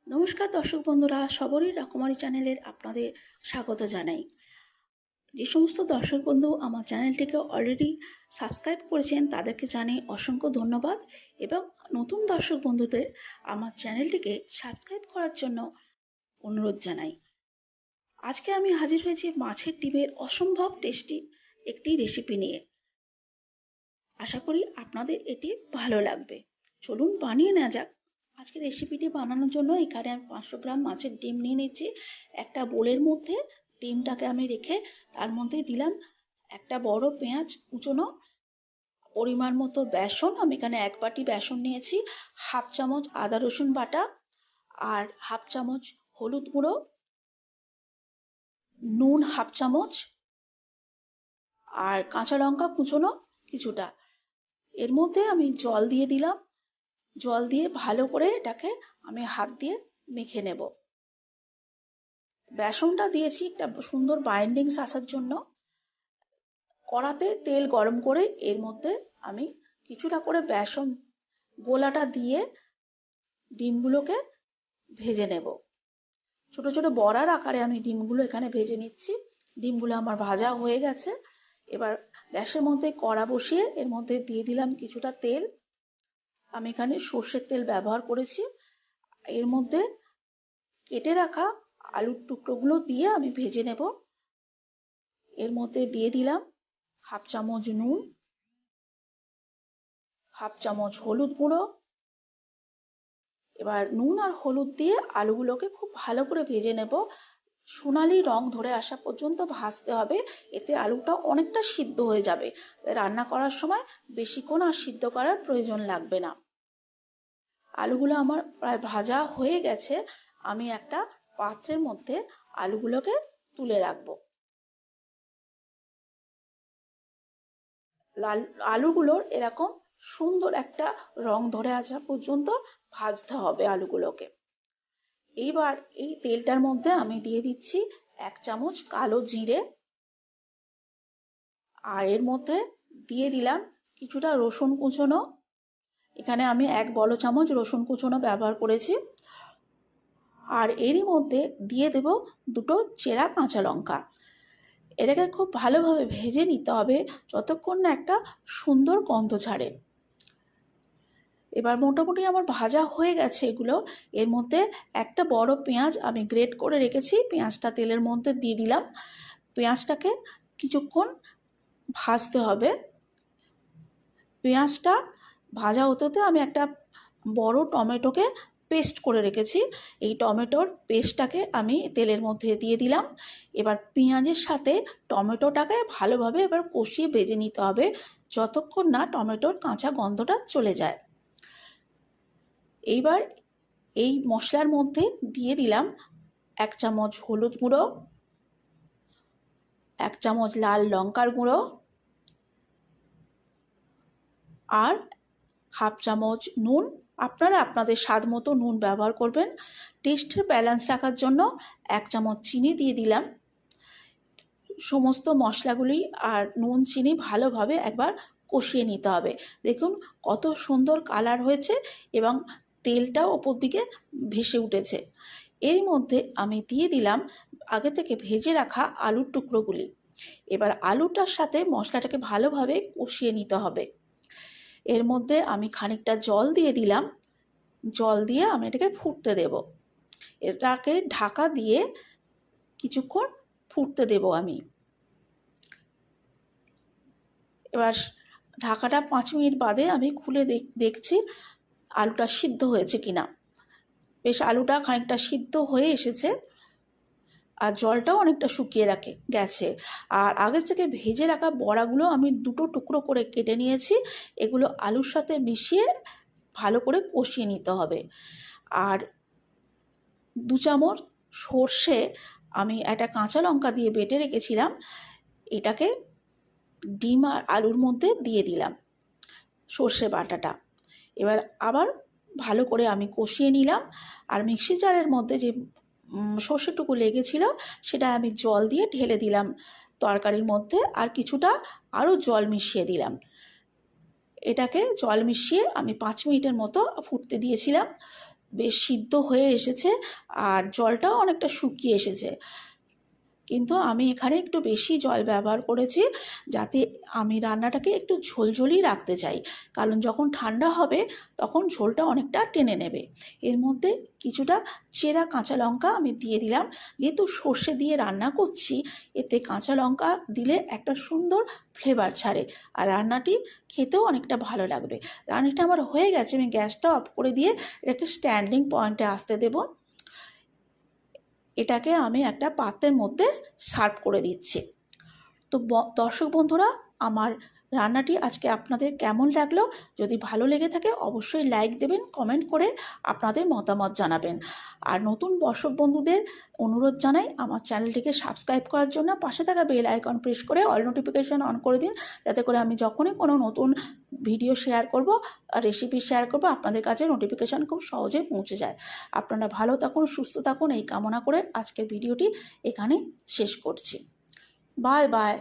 নমস্কার দর্শক বন্ধুরা, সবরই রকমারি চ্যানেলের আপনাদের স্বাগত জানাই। যে সমস্ত দর্শক বন্ধু আমার চ্যানেলটিকে অলরেডি সাবস্ক্রাইব করেছেন তাদেরকে জানাই অসংখ্য ধন্যবাদ, এবং নতুন দর্শক বন্ধুদের আমার চ্যানেলটিকে সাবস্ক্রাইব করার জন্য অনুরোধ জানাই। আজকে আমি হাজির হয়েছি মাছের ডিমের অসম্ভব টেস্টি একটি রেসিপি নিয়ে। আশা করি আপনাদের এটি ভালো লাগবে। চলুন বানিয়ে নেওয়া যাক। আজকে রেসিপিটি বানানোর জন্য এখানে আমি 500 গ্রাম মাছের ডিম নিয়ে নিচ্ছি। একটা বোলের মধ্যে ডিমটাকে আমি রেখে তার মধ্যে দিলাম একটা বড় পেঁয়াজ কুচনো, পরিমাণ মতো বেসন, আমি এখানে 1 বাটি বেসন নিয়েছি, হাফ চামচ আদা রসুন বাটা, আর হাফ চামচ হলুদ গুঁড়ো, নুন হাফ চামচ, আর কাঁচা লঙ্কা কুচনো কিছুটা। এর মধ্যে আমি জল দিয়ে দিলাম। জল দিয়ে ভালো করে এটাকে আমি হাত দিয়ে মেখে নেব। বেসনটা দিয়েছি একটা সুন্দর বাইন্ডিংস আসার জন্য। কড়াতে তেল গরম করে এর মধ্যে আমি কিছুটা করে বেসন গোলাটা দিয়ে ডিমগুলোকে ভেজে নেব। ছোট ছোট বড়ার আকারে আমি ডিমগুলো এখানে ভেজে নিচ্ছি। ডিমগুলো আমার ভাজা হয়ে গেছে। এবার গ্যাসের মধ্যে কড়া বসিয়ে এর মধ্যে দিয়ে দিলাম কিছুটা তেল। আমি এখানে সর্ষের তেল ব্যবহার করেছি। এর মধ্যে কেটে রাখা আলুর টুকরোগুলো দিয়ে আমি ভেজে নেব। এর মধ্যে দিয়ে দিলাম হাফ চামচ নুন, হাফ চামচ হলুদ গুঁড়ো। এবার নুন আর হলুদ দিয়ে আলুগুলোকে খুব ভালো করে ভেজে নেব। সোনালি রং ধরে আসা পর্যন্ত ভাজতে হবে, এতে আলুটা অনেকটা সিদ্ধ হয়ে যাবে। রান্না করার সময় বেশিক্ষণ আর সিদ্ধ করার প্রয়োজন লাগবে না। আলুগুলো আমার প্রায় ভাজা হয়ে গেছে। আমি একটা পাত্রের মধ্যে আলুগুলোকে তুলে রাখবো। আলুগুলোর এরকম সুন্দর একটা রং ধরে আসা পর্যন্ত ভাজতে হবে আলুগুলোকে। এইবার এই তেলটার মধ্যে আমি দিয়ে দিচ্ছি 1 চামচ কালো জিরে, আর এর মধ্যে দিয়ে দিলাম কিছুটা রসুন কুচনো। এখানে আমি 1 বড় চামচ রসুন কুচনো ব্যবহার করেছি। আর এরই মধ্যে দিয়ে দেব দুটো চেরা কাঁচা লঙ্কা। এটাকে খুব ভালোভাবে ভেজে নিতে হবে যতক্ষণ না একটা সুন্দর গন্ধ ছাড়ে। এবার মোটামুটি আমার ভাজা হয়ে গেছে এগুলো। এর মধ্যে একটা বড় পেঁয়াজ আমি গ্রেট করে রেখেছি, পেঁয়াজটা তেলের মধ্যে দিয়ে দিলাম। পেঁয়াজটাকে কিছুক্ষণ ভাজতে হবে। পেঁয়াজটা ভাজা হতে হতে আমি একটা বড় টমেটোকে পেস্ট করে রেখেছি, এই টমেটোর পেস্টটাকে আমি তেলের মধ্যে দিয়ে দিলাম। এবার পেঁয়াজের সাথে টমেটোটাকে ভালোভাবে এবার কষিয়ে ভেজে নিতে হবে যতক্ষণ না টমেটোর কাঁচা গন্ধটা চলে যায়। এইবার এই মশলার মধ্যে দিয়ে দিলাম 1 চামচ হলুদ গুঁড়ো, 1 চামচ লাল লঙ্কার গুঁড়ো, আর হাফ চামচ নুন। আপনারা আপনাদের স্বাদ মতো নুন ব্যবহার করবেন। টেস্টের ব্যালেন্স রাখার জন্য 1 চামচ চিনি দিয়ে দিলাম। সমস্ত মশলাগুলি আর নুন চিনি ভালোভাবে একবার কষিয়ে নিতে হবে। দেখুন কত সুন্দর কালার হয়েছে এবং তেলটাও ওপর দিকে ভেসে উঠেছে। এর মধ্যে আমি দিয়ে দিলাম আগে থেকে ভেজে রাখা আলুর টুকরোগুলি। এবার আলুটার সাথে মশলাটাকে ভালোভাবে কষিয়ে নিতে হবে। এর মধ্যে আমি খানিকটা জল দিয়ে দিলাম। জল দিয়ে আমি এটাকে ফুটতে দেব। এটাকে ঢাকা দিয়ে কিছুক্ষণ ফুটতে দেব আমি। এবার ঢাকাটা 5 মিনিট বাদে আমি খুলে দেখছি আলুটা সিদ্ধ হয়েছে কিনা। বেশ আলুটা খানিকটা সিদ্ধ হয়ে এসেছে আর জলটাও অনেকটা শুকিয়ে গেছে। আর আগে থেকে ভেজে রাখা বড়াগুলো আমি দুটো টুকরো করে কেটে নিয়েছি। এগুলো আলুর সাথে মিশিয়ে ভালো করে কষিয়ে নিতে হবে। আর 2 চামচ সর্ষে আমি একটা কাঁচা লঙ্কা দিয়ে বেটে রেখেছিলাম, এটাকে ডিম আর আলুর মধ্যে দিয়ে দিলাম সর্ষে বাটাটা। এবার আবার ভালো করে আমি কষিয়ে নিলাম। আর মিক্সি জারের মধ্যে যে সর্ষেটুকু লেগেছিল সেটা আমি জল দিয়ে ঢেলে দিলাম তরকারির মধ্যে, আর কিছুটা আরও জল মিশিয়ে দিলাম। এটাকে জল মিশিয়ে আমি 5 মিনিটের মতো ফুটতে দিয়েছিলাম। বেশ সিদ্ধ হয়ে এসেছে আর জলটাও অনেকটা শুকিয়ে এসেছে, কিন্তু আমি এখানে একটু বেশি জল ব্যবহার করেছি, যাতে আমি রান্নাটাকে একটু ঝোলঝোলই রাখতে চাই, কারণ যখন ঠান্ডা হবে তখন ঝোলটা অনেকটা টেনে নেবে। এর মধ্যে কিছুটা চেরা কাঁচা লঙ্কা আমি দিয়ে দিলাম। যেহেতু সর্ষে দিয়ে রান্না করছি, এতে কাঁচা লঙ্কা দিলে একটা সুন্দর ফ্লেভার ছাড়ে আর রান্নাটি খেতেও অনেকটা ভালো লাগবে। রান্নাটা আমার হয়ে গেছে, আমি গ্যাসটা অফ করে দিয়ে এটাকে স্ট্যান্ডিং পয়েন্টে আসতে দেবো। এটাকে আমি একটা পাত্রের মধ্যে সার্ভ করে দিচ্ছি। তো দর্শক বন্ধুরা, আমার রান্নাটি আজকে আপনাদের কেমন লাগলো? যদি ভালো লেগে থাকে অবশ্যই লাইক দেবেন, কমেন্ট করে আপনাদের মতামত জানাবেন। আর নতুন দর্শক বন্ধুদের অনুরোধ জানাই আমার চ্যানেলটিকে সাবস্ক্রাইব করার জন্য, পাশে থাকা বেল আইকন প্রেস করে অল নোটিফিকেশন অন করে দিন, যাতে করে আমি যখনই কোনো নতুন ভিডিও শেয়ার করব, রেসিপি শেয়ার করব, আপনাদের কাছে নোটিফিকেশান খুব সহজে পৌঁছে যায়। আপনারা ভালো থাকুন, সুস্থ থাকুন এই কামনা করে আজকের ভিডিওটি এখানে শেষ করছি। Bye bye.